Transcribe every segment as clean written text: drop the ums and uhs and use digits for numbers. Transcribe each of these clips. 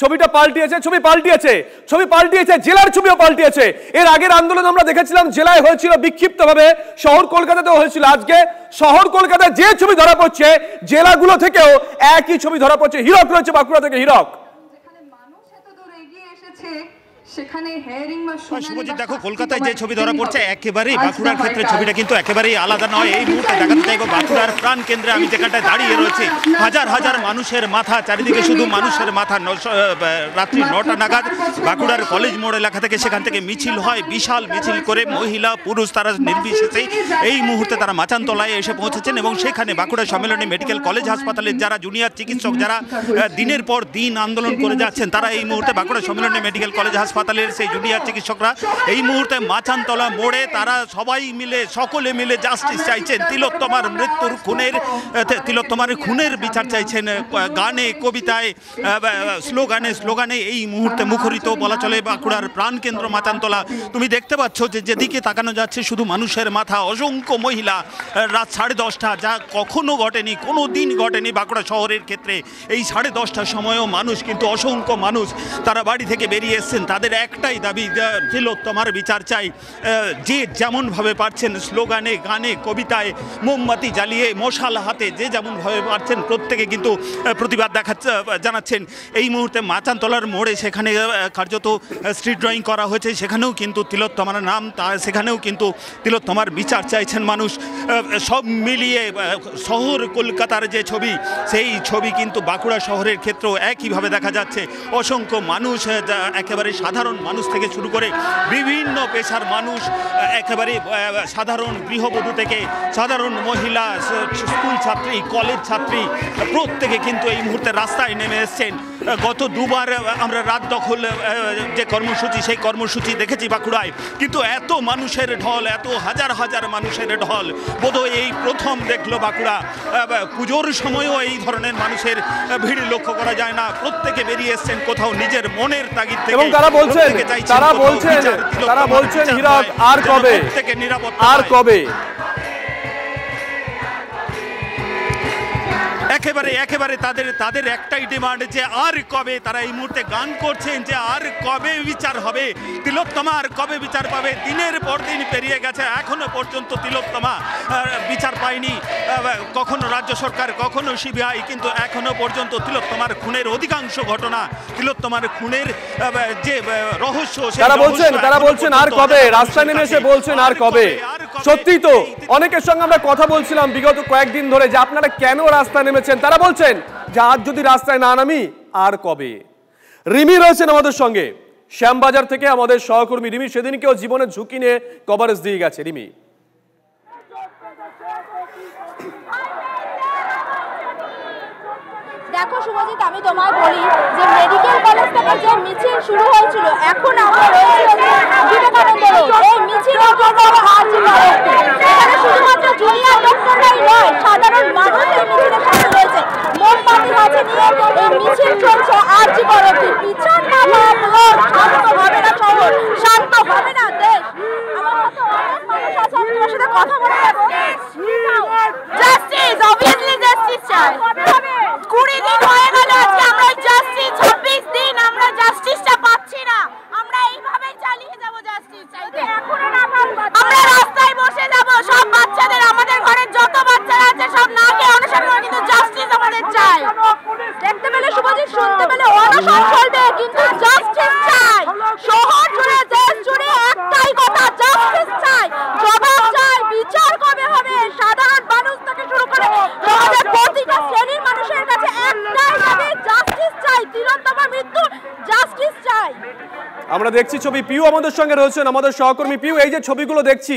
ছবিটা পাল্টিয়েছে, ছবি পাল্টিয়েছে, জেলার ছবিও পাল্টিয়েছে। এর আগের আন্দোলন আমরা দেখেছিলাম জেলায় হয়েছিল বিক্ষিপ্তভাবে, শহর কলকাতাতেও হয়েছিল। আজকে শহর কলকাতায় যে ছবি ধরা পড়ছে, জেলাগুলো থেকেও একই ছবি ধরা পড়ছে। হীরক রয়েছে বাঁকুড়া থেকে, হীরক। শুভজিৎ, দেখো কলকাতায় যে ছবি ধরা পড়ছে একেবারেই বাঁকুড়ার ক্ষেত্রে ছবিটা কিন্তু একেবারেই আলাদা নয়। এই মুহূর্তে দেখাতে চাইবো বাঁকুড়ার প্রাণ কেন্দ্রে আমি যেখানটায় দাঁড়িয়ে রয়েছি, হাজার হাজার মানুষের মাথা, চারিদিকে শুধু মানুষের মাথা। রাত্রি 9টা নাগাদ বাঁকুড়ার কলেজ মোড় এলাকা থেকে সেখান থেকে মিছিল হয়, বিশাল মিছিল করে মহিলা পুরুষ তারা নির্বিশেষে এই মুহূর্তে তারা মাচানতলায় এসে পৌঁছেছেন এবং সেখানে বাঁকুড়া সম্মেলনী মেডিকেল কলেজ হাসপাতালের যারা জুনিয়র চিকিৎসক, যারা দিনের পর দিন আন্দোলন করে যাচ্ছেন, তারা এই মুহূর্তে বাঁকুড়া সম্মেলনী মেডিকেল কলেজ হাসপাতালের সেই জুনিয়র চিকিৎসকরা এই মুহূর্তে মাচানতলা মোড়ে তারা সবাই মিলে, সকলে মিলে জাস্টিস চাইছেন। তিলোত্তমার মৃত্যুর তিলোত্তমার খুনের বিচার চাইছেন। গানে, কবিতায়, স্লোগানে এই মুহূর্তে মুখরিত বলা চলে বাঁকুড়ার প্রাণকেন্দ্র মাচানতলা। তুমি দেখতে পাচ্ছ যে যেদিকে তাকানো যাচ্ছে শুধু মানুষের মাথা, অসংখ্য মহিলা। রাত 10:30, যা কখনো ঘটেনি, কোনো দিন ঘটেনি বাঁকুড়া শহরের ক্ষেত্রে। এই 10:30টার সময়ও মানুষ, কিন্তু অসংখ্য মানুষ তারা বাড়ি থেকে বেরিয়ে এসছেন। তাদের একটাই দাবি, তিলোত্তমার বিচার চাই। যে যেমনভাবে পারছেন স্লোগানে, গানে, কবিতায়, মোমবাতি জ্বালিয়ে, মশাল হাতে যে যেমনভাবে পারছেন প্রত্যেকে কিন্তু প্রতিবাদ জানাচ্ছেন। এই মুহূর্তে মাচানতলার মোড়ে সেখানে কার্যত স্ট্রিট ড্রয়িং করা হয়েছে, সেখানেও কিন্তু তিলোত্তমার নাম, সেখানেও কিন্তু তিলোত্তমার বিচার চাইছেন মানুষ। সব মিলিয়ে শহর কলকাতার যে ছবি, সেই ছবি কিন্তু বাঁকুড়া শহরের ক্ষেত্রেও একইভাবে দেখা যাচ্ছে। অসংখ্য মানুষ, একেবারে সাধারণ মানুষ থেকে শুরু করে বিভিন্ন পেশার মানুষ, একেবারে সাধারণ গৃহবধূ থেকে সাধারণ মহিলা, স্কুল ছাত্রী, কলেজ ছাত্রী, প্রত্যেকে কিন্তু এই মুহূর্তে রাস্তায় নেমে এসছেন। গত দুবার আমরা রাত দখল যে কর্মসূচি, সেই কর্মসূচি দেখেছি বাঁকুড়ায়, কিন্তু এত মানুষের ঢল, এত হাজার হাজার মানুষের ঢল বোধহয় এই প্রথম দেখলো বাঁকুড়া। পুজোর সময়ও এই ধরনের মানুষের ভিড় লক্ষ্য করা যায় না। প্রত্যেকে বেরিয়ে এসছেন কোথাও নিজের মনের তাগিদ থেকে, এবং তারা বলছেন হীরক, আর কবে, আর কবে। একেবারে তাদের একটাই ডিমান্ড যে আর কবে। তারা এই মুহূর্তে গান করছেন যে আর কবে বিচার হবে, তিলোত্তমা আর কবে বিচার পাবে। দিনের পর দিন পেরিয়ে গেছে, এখনো পর্যন্ত তিলোত্তমা বিচার পায়নি। কখনো রাজ্য সরকার, কখনো সিবিআই, কিন্তু এখনো পর্যন্ত তিলোত্তমার খুনের অধিকাংশ ঘটনা, তিলোত্তমার খুনের যে রহস্য, তারা বলছেন আর কবে, রাস্তায় নেমে এসে বলছেন আর কবে। সত্যি তো, অনেকের সঙ্গে আমরা কথা বলছিলাম বিগত কয়েকদিন ধরে যে আপনারা কেন রাস্তায় নেমেছেন। তারা বলছেন যে আজ যদি রাস্তায় না নামি আর কবে। রিমি রয়েছেন আমাদের সঙ্গে শ্যামবাজার থেকে, আমাদের সহকর্মী রিমি সেদিনকেও জীবনের ঝুঁকি নিয়ে কভারেজ দিয়ে গেছে। রিমি, দেখো শুভজিৎ, আমি তোমায় বলি যে মেডিকেল কলেজ থেকে যে মিছিল শুরু হয়েছিল, এখন আমরা রয়েছি বিবেকানন্দ রোড। এই মিছিলের জন্য এখানে শুধুমাত্র জুনিয়র ডক্টররাই নয়, সাধারণ মানুষ এই মিছিলের সাথে রয়েছে। মোমবাতি হাতে নিয়ে এই মিছিল চলছে। আর জি করে বিচার না পাওয়া শান্ত হবে না শহর, শান্ত হবে না দেশ। আমার সাথে অনেক মানুষ আছে, আমি তোমার সাথে কথা বলে যাবো। জাস্টিস, অবভিয়াসলি জাস্টিস চাই। 20 দিন হয়ে গেল আজকে আমরা জাস্টিস, 26 দিন আমরা জাস্টিসটা পাচ্ছি না। আমরা এইভাবেই চালিয়ে যাব জাস্টিস চাইতে। আমরা রাস্তায় বসে যাব, সব বাচ্চাদের, আমাদের ঘরের যত বাচ্চারা আছে সব না খেয়ে অনশন করে, কিন্তু জাস্টিস আমাদের চাই। দেখতে পেলে শুভজিৎ, শুনতে পেলে অনশন চলবে, কিন্তু জাস্টিস চাই। শহর জুড়ে, দেশ জুড়ে একটাই কথা, জাস্টিস চাই, জবাব চাই। বিচার কবে হবে? সাধারণ মানুষ থেকে শুরু করে সমাজের প্রতিটা শ্রেণীর মানুষের কাছে একটাই দাবি, জাস্টিস চাই। তিলোত্তমার মৃত্যু জাস্টিস চাই। আমরা দেখছি ছবি, পিউ আমাদের সঙ্গে রয়েছেন, আমাদের সহকর্মী পিউ। এই যে ছবিগুলো দেখছি,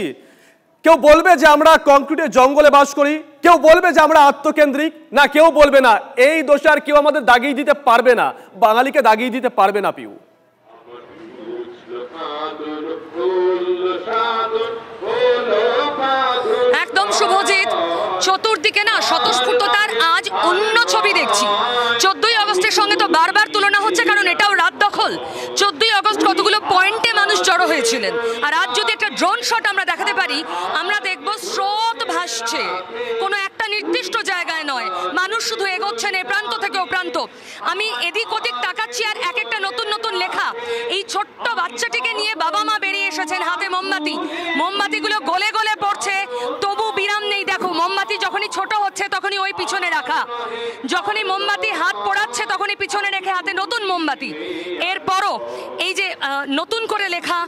কেউ বলবে যে আমরা কংক্রিটের জঙ্গলে বাস করি, কেউ বলবে যে আমরা আত্মকেন্দ্রিক, না কেউ বলবে না এই দোষে আর কেউ আমাদের দাগিয়ে দিতে পারবে না, বাঙালিকে দাগিয়ে দিতে পারবে না। পিউ, একদম শুভজিৎ, চতুর্দিকে না স্বতঃস্ফূর্ততার আজ অন্য ছবি দেখছি। 14ই আগস্টের সঙ্গে তো বারবার তুলনা হচ্ছে, কারণ এটাও রাত দখল। 14ই আগস্ট কতগুলো পয়েন্টে মানুষ জড়ো হয়েছিলেন, আর আজ যদি একটা ড্রোন শট আমরা দেখাতে পারি, আমরা দেখব স্রোত ভাসছে, কোনো একটা নির্দিষ্ট জায়গায় নয়, মানুষ শুধু এগোচ্ছেন এ প্রান্ত থেকে ও প্রান্ত। আমি এদিক ওদিক তাকাচ্ছি আর এক ছোট্ট বাচ্চাটিকে নিয়ে বাবা মা বেরিয়ে এসেছেন, হাতে মোমবাতি, মোমবাতিগুলো গলে গলে পড়ছে, তবু বিরাম নেই। দেখো মোমবাতি যখনই ছোট হচ্ছে তখনই ওই পিছনে রাখা, যখনই মোমবাতি হাত পোড়াচ্ছে তখনই পিছনে রেখে হাতে নতুন মোমবাতি। এরপরও এই যে নতুন করে লেখা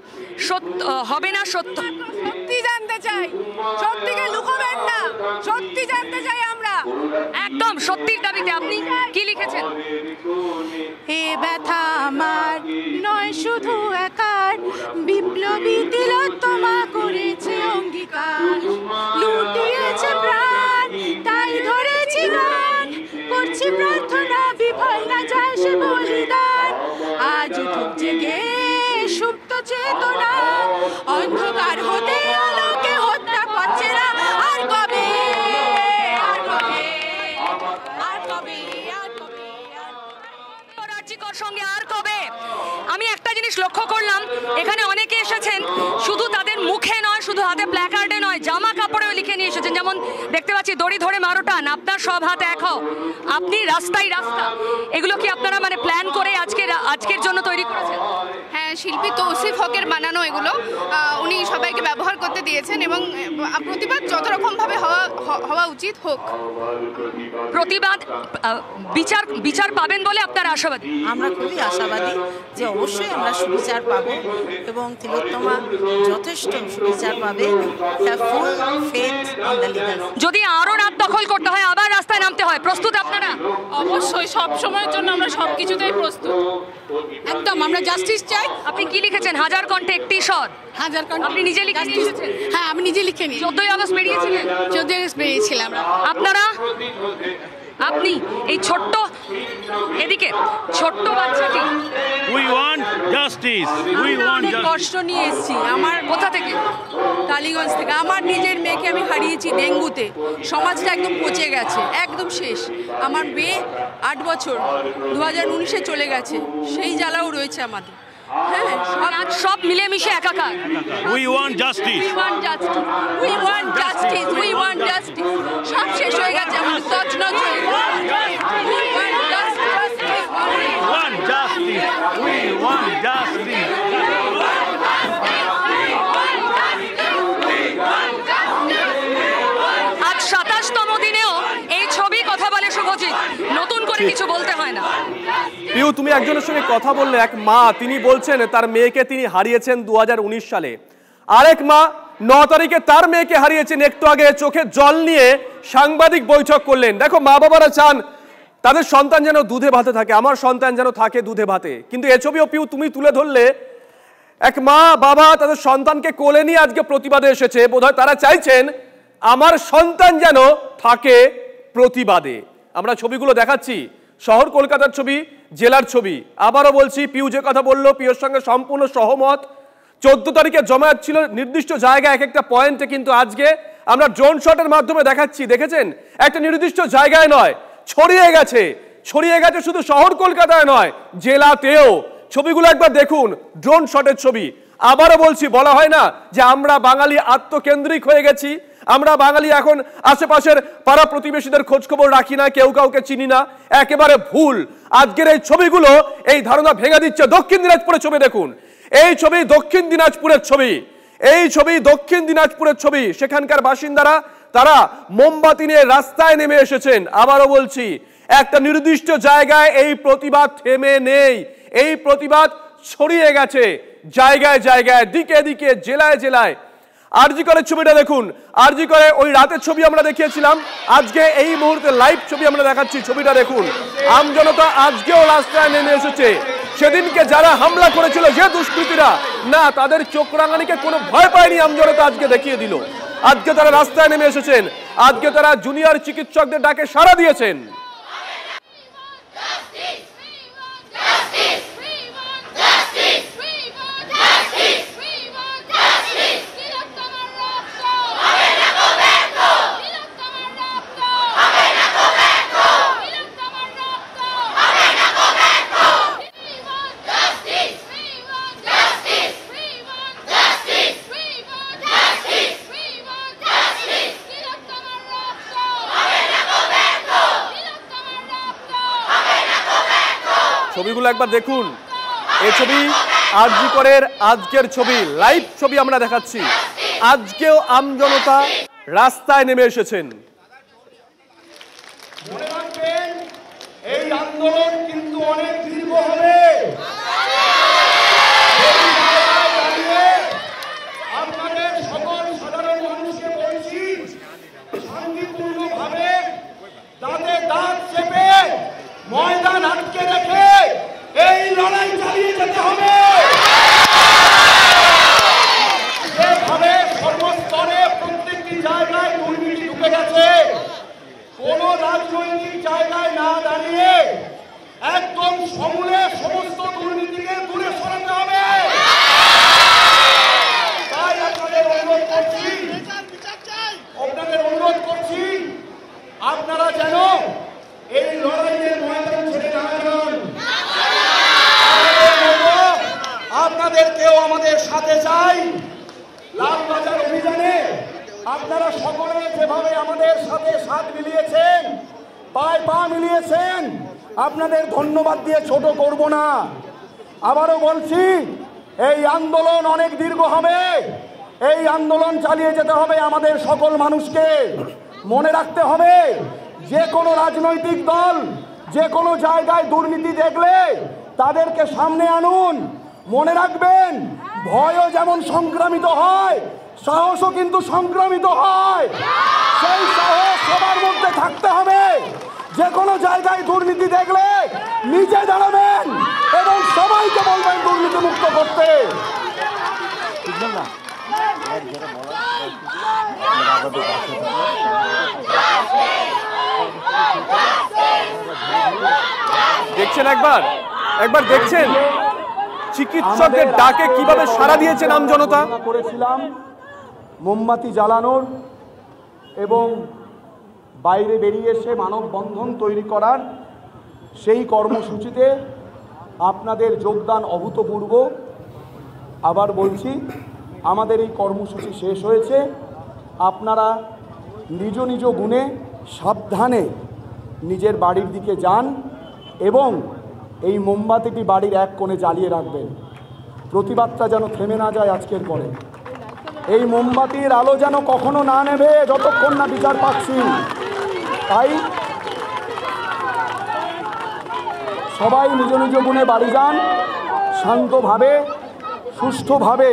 হবে না সত্য, সত্যি জানতে চাই, সত্যিকে লুকোবেন না, সত্যি জানতে চাই আমরা, একদম সত্যির দাবিতে। আপনি কি লিখেছেন? এ ব্যথা আমার নয় শুধু একার, বিপ্লবী তিলোত্তমা করেছে অঙ্গীকার, লুটিয়েছে প্রাণ তাই ধরেছি গান, করছি প্রার্থনা বিফল না যায় সে বলিদান, আজ উঠুক জেগে সুপ্ত চেতনা, অন্ধকার হতে আলোকে হত্যা করছে না, আর কবে, আর কবে, আর কবে, আর কবে, রাজ্যিকর সঙ্গে আর কবে? আমি একটা জিনিস লক্ষ্য করলাম, এখানে অনেকে এসেছেন শুধু তাদের মুখে নয়, শুধু হাতে প্ল্যাকার্ডে নয়, জামা কাপড়েও লিখে নিয়ে এসেছেন। যেমন দেখতে পাচ্ছি, দড়ি ধরে মারোটান, আপনার সব হাত এক হও, আপনি রাস্তায় রাস্তা। এগুলো কি আপনারা মানে প্ল্যান করে আজকের জন্য তৈরি করেছেন? হ্যাঁ, শিল্পী তৌসিফ হকের বানানো এগুলো, উনি সবাইকে ব্যবহার করতে দিয়েছেন এবং প্রতিবাদ যত রকমভাবে হওয়া উচিত হোক। প্রতিবাদ বিচার পাবেন বলে আপনারা আশাবাদী? আমরা খুবই আশাবাদী যে অবশ্যই আমরা সুবিচার পাব এবং তিলোত্তমা যথেষ্ট সুবিচার পাবে। যদি আরো রাত দখল করতে হয়, আবার রাস্তায় নামতে হয়, প্রস্তুত আপনারা? অবশ্যই, সব সময়ের জন্য আমরা সবকিছুতেই প্রস্তুত, একদম। আমরা জাস্টিস চাই। আপনি কি লিখেছেন? হাজার কণ্ঠে একটি স্বর। হাজার কণ্ঠে। আপনি নিজে লিখে নিয়েছেন? হ্যাঁ, আমি নিজে লিখে নিই। 14ই আগস্ট বেরিয়েছিলেন? 14ই আগস্ট বেরিয়েছিলাম। আপনারা? আপনি এই ছোট্ট, এদিকে ছোট্ট বাচ্চাটি, we want justice, we want justice. কষ্ট নিয়ে এসেছি। আমার কোথা থেকে? টালিগঞ্জ থেকে। আমার নিজের মেয়েকে আমি হারিয়েছি ডেঙ্গুতে, সমাজটা একদম পচে গেছে, একদম শেষ। আমার মেয়ে 8 বছর 2019-এ চলে গেছে, সেই জ্বালাও রয়েছে আমাদের। হ্যাঁ, সব মিলেমিশে একাকার। We want justice, we want justice, we want justice, we want justice. সব শেষ হয়ে গেছে আমাদের, তছনছ হয়ে গেছে। We want justice, we want justice, we want justice. আজ 27তম দিনেও এই ছবি কথা বলে শুভজিৎ, নতুন করে কিছু বলতে হয় না। পিউ, তুমি একজনের সঙ্গে কথা বললে, এক মা, তিনি বলছেন তার মেয়েকে তিনি হারিয়েছেন 2019 সালে। আরেক মা 9 তারিখে তার মেয়েকে হারিয়েছেন। একটু আগে চোখে জল নিয়ে সাংবাদিক বৈঠক করলেন। দেখো, মা বাবারা চান তাদের সন্তান যেন দুধে ভাতে থাকে, আমার সন্তান যেন থাকে দুধে ভাতে। কিন্তু এ ছবিও পিউ তুমি তুলে ধরলে, এক মা বাবা তাদের সন্তানকে কোলে নিয়ে আজকে প্রতিবাদে এসেছে। বোধহয় তারা চাইছেন আমার সন্তান যেন থাকে প্রতিবাদে। আমরা ছবিগুলো দেখাচ্ছি, শহর কলকাতার ছবি, জেলার ছবি। আবারও বলছি, পিউ যে কথা বললো, পিউর সঙ্গে সম্পূর্ণ সহমত। 14 তারিখে জমায়েত ছিল নির্দিষ্ট জায়গায়, এক একটা পয়েন্টে, কিন্তু আজকে আমরা ড্রোন শটের মাধ্যমে দেখাচ্ছি। দেখেছেন, একটা নির্দিষ্ট জায়গায় নয়, ছড়িয়ে গেছে শুধু শহর কলকাতায় নয়, জেলাতেও। ছবিগুলো একবার দেখুন, ড্রোন শটের ছবি। আবারও বলছি, বলা হয় না যে আমরা বাঙালি আত্মকেন্দ্রিক হয়ে গেছি, আমরা বাঙালি এখন আশেপাশের পাড়া প্রতিবেশীদের খোঁজখবর রাখি না, কেউ কাউকে চিনি না, একেবারে ভুল। আজকের এই ছবিগুলো এই ধারণা ভেঙে দিচ্ছে। দক্ষিণ দিনাজপুরের ছবি দেখুন, এই ছবি দক্ষিণ দিনাজপুরের ছবি, এই ছবি দক্ষিণ দিনাজপুরের ছবি। সেখানকার বাসিন্দারা তারা মোমবাতি নিয়ে রাস্তায় নেমে এসেছেন। আবারও বলছি, একটা নির্দিষ্ট জায়গায় এই প্রতিবাদ থেমে নেই, এই প্রতিবাদ ছড়িয়ে গেছে জায়গায় জায়গায়, দিকে দিকে, জেলায় জেলায়। আরজি করের ছবিটা দেখুন, আরজি করে ওই রাতের ছবি আমরা দেখিয়েছিলাম, আজকে এই মুহূর্তে লাইভ ছবি আমরা দেখাচ্ছি। ছবিটা দেখুন, আমজনতা আজকেও রাস্তায় নেমে এসেছে। সেদিনকে যারা হামলা করেছিল, যে দুষ্কৃতীরা, না তাদের চোখ রাঙানিকে কোনো ভয় পায়নি আমজনতা, আজকে দেখিয়ে দিল। আজকে তারা রাস্তায় নেমে এসেছেন, আজকে তারা জুনিয়র চিকিৎসকদের ডাকে সাড়া দিয়েছেন। ছবিগুলো একবার দেখুন, এই ছবি আরজি করের আজকের ছবি, লাইভ ছবি আমরা দেখাচ্ছি। আজকেও আমজনতা রাস্তায় নেমে এসেছেন। মনে রাখবেন এই আন্দোলন কিন্তু অনেক দীর্ঘ হবে। আপনাদের সকল সাধারণ মানুষকে বলছি, শান্তিপূর্ণভাবে দাঁতে দাঁত চেপে ময়দান আটকে রেখে এই লড়াই চালিয়ে যেতে হবে। যেভাবে সর্বস্তরে প্রত্যেকটি জায়গায় দুর্নীতি ঢুকে গেছে, কোন রাজনৈতিক জায়গায় না দাঁড়িয়ে একদম সমূলে সমস্ত দুর্নীতিকে দূরে সরাতে হবে। তাই আপনাদের অনুরোধ করছি আপনারা যেন এই লড়াইয়ের ময়দান ছেড়ে না যান। আপনাদেরকেও আমাদের সাথে চাই। লালবাজার অভিযানে আপনারা সকলে যেভাবে আমাদের সাথে সাথ মিলিয়েছেন, পায়ে পা মিলিয়েছেন, আপনাদের ধন্যবাদ দিয়ে ছোট করব না। আবারও বলছি, এই আন্দোলন অনেক দীর্ঘ হবে। এই আন্দোলন চালিয়ে যেতে হবে আমাদের সকল মানুষকে। মনে রাখতে হবে, যে কোনো রাজনৈতিক দল যে কোনো জায়গায় দুর্নীতি দেখলে তাদেরকে সামনে আনুন। মনে রাখবেন, ভয়ও যেমন সংক্রামিত হয়, সাহসও কিন্তু সংক্রামিত হয়। সেই সাহস সবার মধ্যে থাকতে হবে। যে কোনো জায়গায় দুর্নীতি দেখলে নিজে দাঁড়াবেন এবং সবাইকে বলবেন দুর্নীতি মুক্ত করতে। দেখছেন একবার দেখছেন চিকিৎসকদের ডাকে কিভাবে সাড়া দিয়েছেন আমজনতা। করেছিলাম মোমবাতি জ্বালানোর এবং বাইরে বেরিয়ে এসে মানববন্ধন তৈরি করার সেই কর্মসূচিতে আপনাদের যোগদান অভূতপূর্ব। আবার বলছি, আমাদের এই কর্মসূচি শেষ হয়েছে। আপনারা নিজ নিজ গুণে সাবধানে নিজের বাড়ির দিকে যান এবং এই মোমবাতিটি বাড়ির এক কোণে জ্বালিয়ে রাখবেন। প্রতিবাদটা যেন থেমে না যায় আজকের পরে। এই মোমবাতির আলো যেন কখনো না নেবে যতক্ষণ না বিচার পাচ্ছি। তাই সবাই নিজ নিজ গুণে বাড়ি যান, শান্তভাবে সুষ্ঠুভাবে।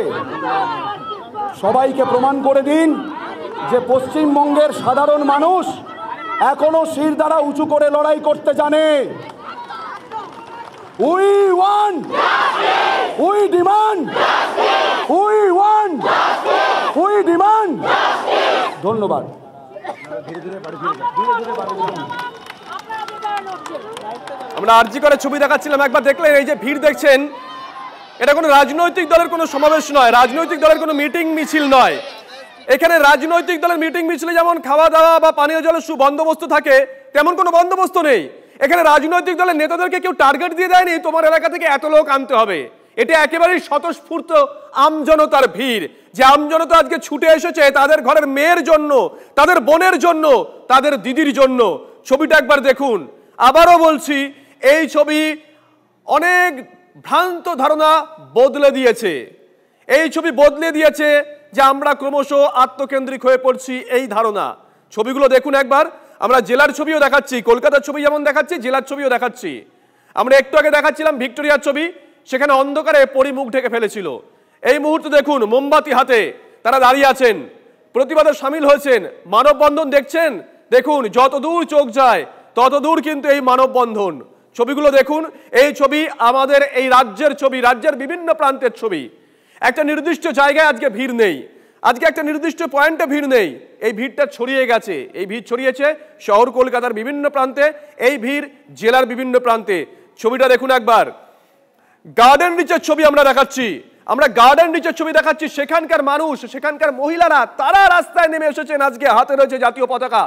সবাইকে প্রমাণ করে দিন যে পশ্চিমবঙ্গের সাধারণ মানুষ এখনো শির দ্বারা উঁচু করে লড়াই করতে জানে। We want, we demand, we want, we demand. ধন্যবাদ। আমরা আরজি করে ছবি দেখাচ্ছিলাম, একবার দেখলেন এই যে ভিড় দেখছেন, এটা কোনো রাজনৈতিক দলের কোনো সমাবেশ নয়, রাজনৈতিক দলের কোনো মিটিং মিছিল নয়। এখানে রাজনৈতিক দলের মিটিং মিছিলে যেমন খাওয়া দাওয়া বা পানীয় জলের সুবন্দোবস্ত থাকে, তেমন কোনো বন্দোবস্ত নেই। এখানে রাজনৈতিক দলের নেতাদেরকে কেউ টার্গেট দিয়ে দেয়নি তোমার এলাকা থেকে এত লোক আনতে হবে। এটা একেবারেই স্বতঃস্ফূর্ত আমজনতার ভিড়, যে আমজনতা আজকে ছুটে এসেছে তাদের ঘরের মেয়ের জন্য, তাদের বোনের জন্য, তাদের দিদির জন্য। ছবিটা একবার দেখুন। আবারও বলছি, এই ছবি অনেক ভ্রান্ত ধারণা বদলে দিয়েছে। এই ছবি বদলে দিয়েছে যে আমরা ক্রমশ আত্মকেন্দ্রিক হয়ে পড়ছি, এই ধারণা। ছবিগুলো দেখুন একবার। আমরা জেলার ছবিও দেখাচ্ছি, কলকাতার ছবি যেমন দেখাচ্ছি, জেলার ছবিও দেখাচ্ছি। আমরা একটু আগে দেখাচ্ছিলাম ভিক্টোরিয়ার ছবি, সেখানে অন্ধকারে পরিমুখ ঢেকে ফেলেছিল। এই মুহূর্তে দেখুন মোমবাতি হাতে তারা দাঁড়িয়ে আছেন, প্রতিবাদে সামিল হয়েছেন। মানববন্ধন দেখছেন, দেখুন যত দূর চোখ যায় তত দূর কিন্তু এই মানববন্ধন। ছবিগুলো দেখুন। এই ছবি আমাদের এই রাজ্যের ছবি, রাজ্যের বিভিন্ন প্রান্তের ছবি। একটা নির্দিষ্ট জায়গায় আজকে ভিড় নেই, আজকে একটা নির্দিষ্ট পয়েন্টে ভিড় নেই। এই ভিড়টা ছড়িয়ে গেছে, এই ভিড় ছড়িয়েছে শহর কলকাতার বিভিন্ন প্রান্তে, এই ভিড় জেলার বিভিন্ন প্রান্তে। ছবিটা দেখুন একবার। গার্ডেন রিচের ছবি আমরা দেখাচ্ছি, আমরা গার্ডেন রিচের ছবি দেখাচ্ছি। সেখানকার মানুষ, সেখানকার মহিলারা তারা রাস্তায় নেমে এসেছেন। আজকে হাতে রয়েছে জাতীয় পতাকা,